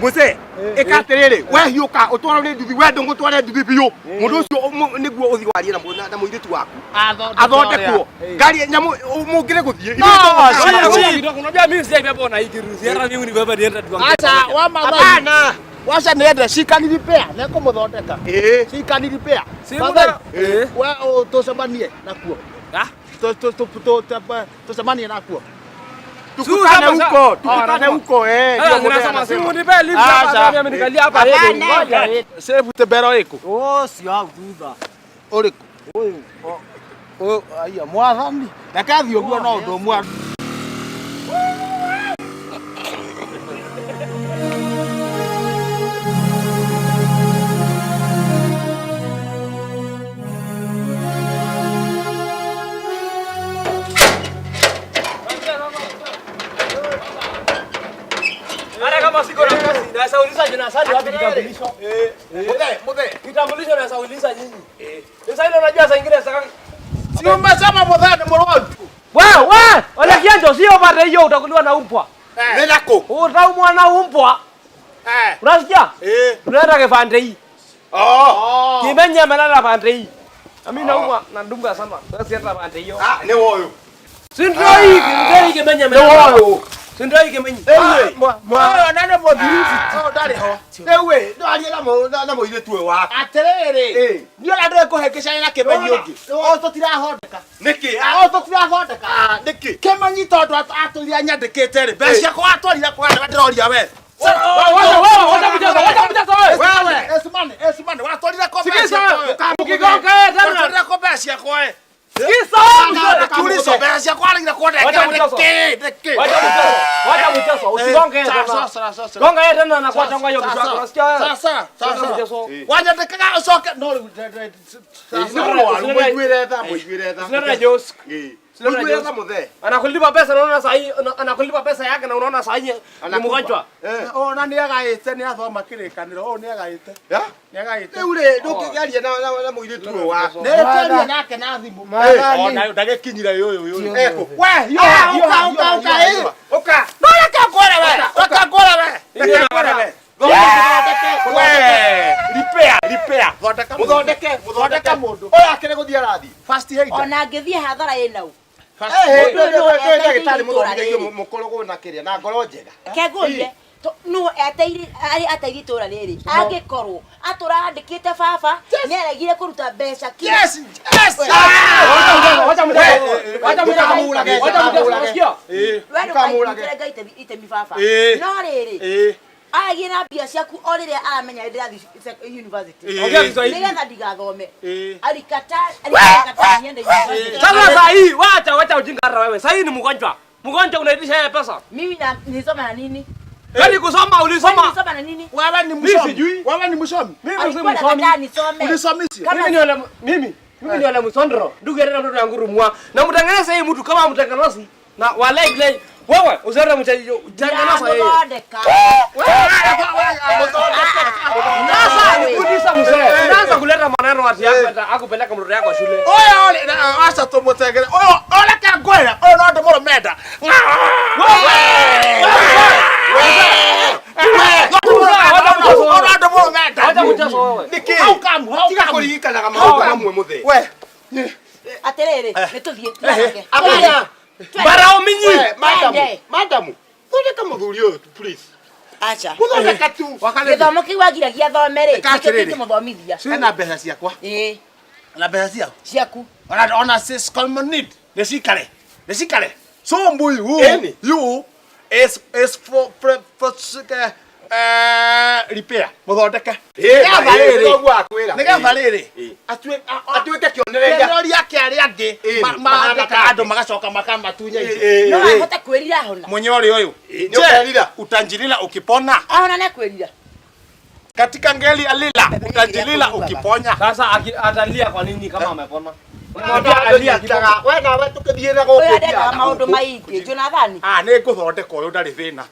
Mose ekaterere we hiuka utwara ni nduthi we ndungu tware nduthi biu mundu ucio niguo uthi warie na muiritu waku athondekwo ngari nyamu mungire guthie unajua mimi sija bebo na ikiruthi hata mimi ni baba nienda tuange acha wa mama wacha niende cikaniripea neko muthondeka cikaniripea simba we tucemanie nakuo tucemanie nakuo tukutane huko ninasema simu nipe lift hapa mimi nikalia hapa hivi ngoja save tebero iko sio thutha uriku uyu aya mwathani ndakathi uguo no ndu mwa na sauliza jina sasa wapi kitambulisho mode kitambulisho na sauliza nyinyi sasa ile unajua saa nyingine sasa si umesema mwadhani mroho wewe wala kianjo sio pale hiyo utakuliwa na umpwa nenako utaumwa na umpwa unasikia unaenda kefande hii kimenya melala pande hii mimi naumwa na ndunga sana sasa hata pande hiyo ne woyo sindoi kimenya melala Sindoi kimenyi. Mwa nane modhiriti. Ndari ho. Ewe, ndo aliela mo na mo ile tuwe wa. Aterere. Ndio la ndeko hekesha ina kimenyi ungi. To tirahondeka. Niki. To tirahondeka. Niki. Kimenyi tondu atulia nyandikite ri. Becia kwa atwarira kwa ndiroria we. Wacha mjazo wewe. Esimane, watwarira kwa becia. Sikiza. Ukigonga tena. Watwarira kwa becia kwa we. Sikiza. Tulizo becia kwa ngira kwa ndeke. Wacha mchezo. Usigonge tena. Sasa. Gonga yeye tena na kwa changa hiyo kichwa. Unasikia? Sasa. Wanyandikaga ucoke no. Sina Jos. Sina mode. Anakulipa pesa naona saa hii anakulipa pesa yake na unaona saa hii ni mgonjwa. Na ni agaite ni athoma kirikaniro ni agaite. Ni agaite. Ule ndukigaria na muire tuwe wa. Neteria nake na thimu. Na ndagekinyira yoyo. Eko. We yo. Oka. No reka kora we. Reka kora we. Repair. Muthondeke mundu. Oya akire guthia rathi. First aid. Ona ngithie hathara ina u. Ndagitari muthondeke mukorogo na kiria na ngoro njega. Kegurire no ateiri tura riri angikorwo aturandikite baba ni aregire kuruta mbeca ki Yes. Wacha mjazo. Wewe kamulage gaite itemi baba no riri agie na bia ciaku o riria aramenya ndathi university nigetha ndigathome alikata niende university. Sasa saa hii wacha ujinga wewe. Saa hii ni mgonjwa unaitisha yeye pesa. Mimi na nisoma na nini? Yaani kusoma ulisoma. Ulisoma na nini? Wewe ni msomi. Wewe ni msomi. Mimi si msomi. Ulisomisi. Mimi ni wale msondro. Ndugu yeye mtoto yangu rumwa. Na mtengeneza hii mtu kama mtengenezi na wale wewe usiende mchezo tengeneza yeye. Sasa nifundisha mzee. Unaanza kuleta maneno ati yako akupeleka mtoto yako shule. Oya asa tomotegere. Ole ka gwera. Ole ndo moro meda. Aterere nituthie Barao minyi. Madam. Thondeka muthuri uyu please. Acha. Muthondeka tu. Githomo kiwa giragia thomere. Kikiti muthomithia. Ena mbeca ciakwa. Na mbeca ciaku. Ona sis common need. Nesikare. So mbuyu. You is for repair. Muthondeke. Nigetha riri. Atuike kionereria. Kioneri yake ari angi. Andu magacoka makamatunya ite. No ahote kwirira hona. Munyori uyu. Utanjirila ukipona. Ahona ne kwirira. Katika ngeli alila utanjilila ukiponya. Sasa atalia kwa nini kama amepona? Unamwambia alia kitaga. Wewe na wewe tukithire go kudia. Maundu maingi Jonathan. Ni nguthondeka uyu ndari thina.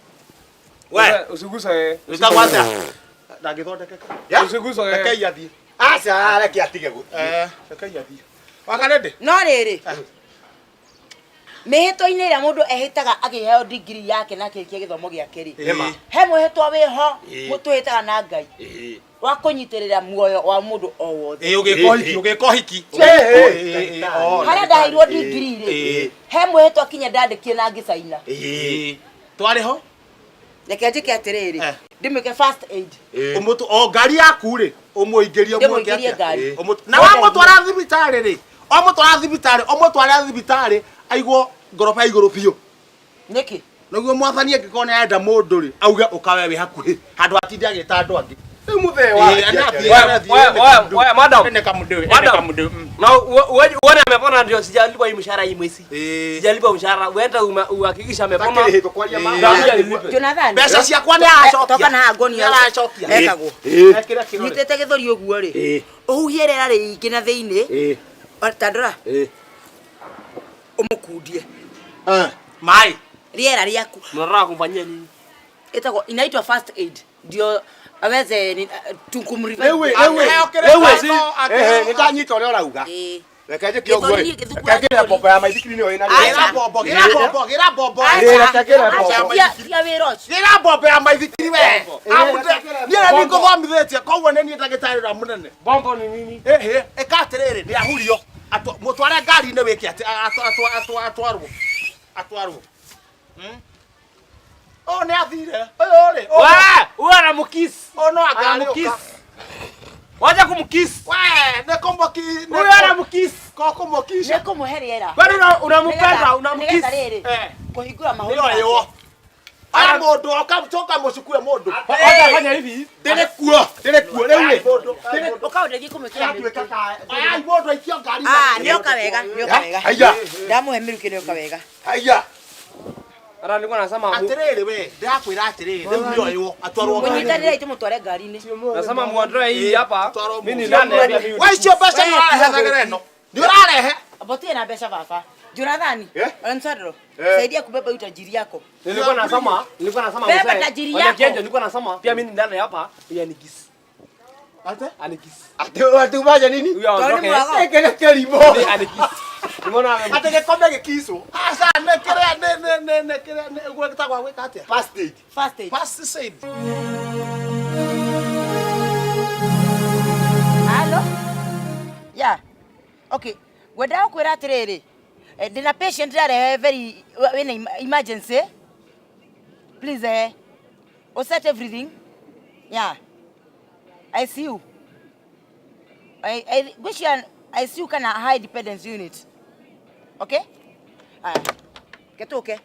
We usiguse. Utagwata. Ndagithondekeka. Usiguse. Rekei athie. Acha reke atige gu. Rekei athie. Wakarede? No riri. mehito-inĩ ĩrĩa mũndũ ehĩtaga akĩheo degree yake na kĩrĩkia gĩthomo gĩake rĩ, he mwĩhĩtwa wĩho mũtwĩtaga na Ngai wa kũnyitĩrĩra muoyo wa mũndũ o wothe. Ũgĩka ũhiki harĩa ndaheirwo degree rĩ, he mwĩhĩtwa kinya ndandĩkire na ngĩcaina. Twarĩ ho reke njĩke atĩrĩrĩ ndĩmĩke first aid ũmũtũ o ngari yaku rĩ ũmũingĩrie ndĩmũingĩrie ngari na wamũtwara thibitarĩ rĩ ũmũtwara thibitarĩ aigwo ngoroba igũrũ biũ nĩkĩ nĩguo mwathani angĩkorwo nĩenda mũndũ rĩ auge ũkawe wĩ hakuhĩ handũ atinde agĩta andũ angĩ. Madam, na uone amepona ndio sijalipa hii mshahara hii mwezi. Sijalipa mshahara. Uenda uhakikisha amepona. Jonathan. Pesa ciakwa nĩ aracokia. Toka na ngoni aracokia. Ekagwo. Nyitete gĩthũri ũguo rĩ. Ũhuhie rĩera rĩingĩ na thĩinĩ. Tandora. Umukundie. Mai. Rĩera rĩaku. Unataka kumfanyia nini? Itakuwa inaitwa first aid. Ndio aweze tukumriva. Wewe nitanyita ũrĩa ũrauga. Reke njĩke ũguo. Reke ngĩre bombo ya maithikiri nĩyo ĩna. Gĩra bombo. Gĩra bombo ya maithikiri we. Niĩ nĩngũthomithĩtie koguo nĩ niĩ ndagĩtarĩ ũrĩa mũnene. Bombo ni nini? Ĩka atĩrĩrĩ nĩahurio. Mũtware ngari-inĩ wĩke atwarwo. Oh nĩ athire. Wewe anamkiss. No angamkiss. Wacha kumkiss. Nĩ kũmũkiss. Wewe anamkiss. Kũmũkiss. Nĩ kũmũhe rĩera. Bado unampenda, unamkiss. Kũhingũra mahũri. Nĩyo. Aya mũndũ okacoka mũcukue mũndũ. Wacha fanya hivi. Ndĩrĩ kuo rĩu. Ũkaũndeithia kũmwĩkĩra mĩrukĩ. Aya mũndũ aikio ngari. Nĩoka wega. Haya. Ndamũhe mĩrukĩ nĩoka wega. Haya. Ara nilikuwa nasema atĩrĩrĩ we ndakwĩra atĩrĩrĩ rĩu nĩoywo atwarwo mũnyitanĩra itimũtware ngari-inĩ. Nasema muondoe hii hapa. Mimi ndani ya mimi. Wewe sio pesa nĩũrarehe ĩno. Nĩũrarehe. Apotie na pesa baba. Jonathan, Ansaro, saidia kubeba utajiri yako. Nilikuwa nasema beba tajiri yako. Nilikuwa nasema pia mimi ndani hapa ya nikis. Anikis. Atubaje nini? Ekele kelimo. Anikis. Nimeona ategekombe gikiso. Asa nekere gwetagwa gwika atia? First aid. Hello? Yeah. Okay. Gwenda kwira atiriri. Ndina patient there very in emergency. Please set everything. Yeah. I see you. I wish I see you can high dependence unit. Okay? Get okay.